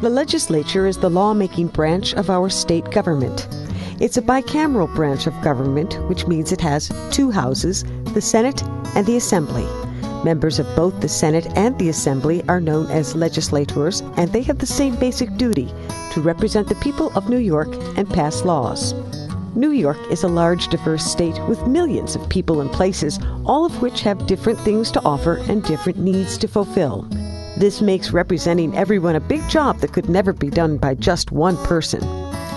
The legislature is the lawmaking branch of our state government. It's a bicameral branch of government, which means it has two houses, the Senate and the Assembly. Members of both the Senate and the Assembly are known as legislators, and they have the same basic duty to represent the people of New York and pass laws. New York is a large, diverse state with millions of people and places, all of which have different things to offer and different needs to fulfill. This makes representing everyone a big job that could never be done by just one person.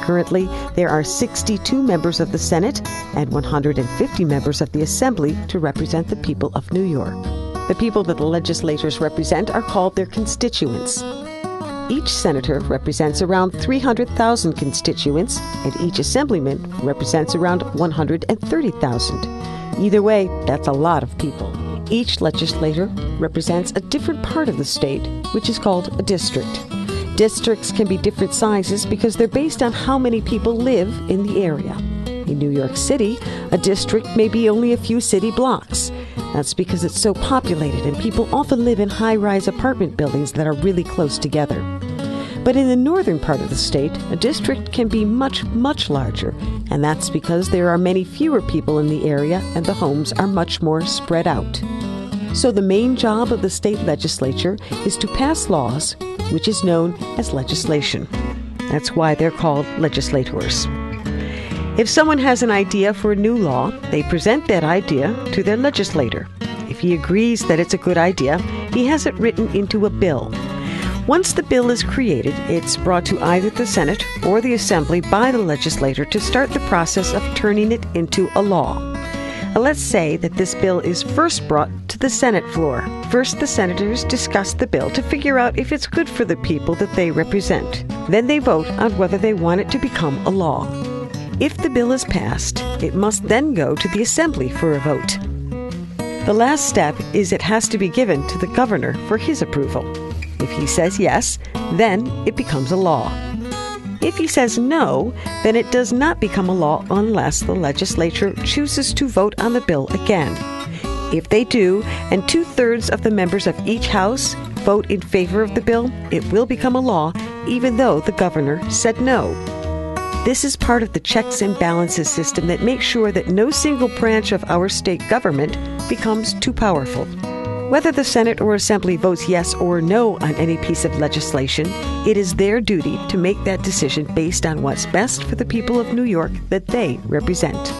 Currently, there are 62 members of the Senate and 150 members of the Assembly to represent the people of New York. The people that the legislators represent are called their constituents. Each senator represents around 300,000 constituents, and each assemblyman represents around 130,000. Either way, that's a lot of people. Each legislator represents a different part of the state, which is called a district. Districts can be different sizes because they're based on how many people live in the area. In New York City, a district may be only a few city blocks. That's because it's so populated and people often live in high-rise apartment buildings that are really close together. But in the northern part of the state, a district can be much, much larger, and that's because there are many fewer people in the area and the homes are much more spread out. So the main job of the state legislature is to pass laws, which is known as legislation. That's why they're called legislators. If someone has an idea for a new law, they present that idea to their legislator. If he agrees that it's a good idea, he has it written into a bill. Once the bill is created, it's brought to either the Senate or the Assembly by the legislator to start the process of turning it into a law. Let's say that this bill is first brought to the Senate floor. First, the senators discuss the bill to figure out if it's good for the people that they represent. Then they vote on whether they want it to become a law. If the bill is passed, it must then go to the Assembly for a vote. The last step is it has to be given to the governor for his approval. If he says yes, then it becomes a law. If he says no, then it does not become a law unless the legislature chooses to vote on the bill again. If they do, and 2/3 of the members of each house vote in favor of the bill, it will become a law, even though the governor said no. This is part of the checks and balances system that makes sure that no single branch of our state government becomes too powerful. Whether the Senate or Assembly votes yes or no on any piece of legislation, it is their duty to make that decision based on what's best for the people of New York that they represent.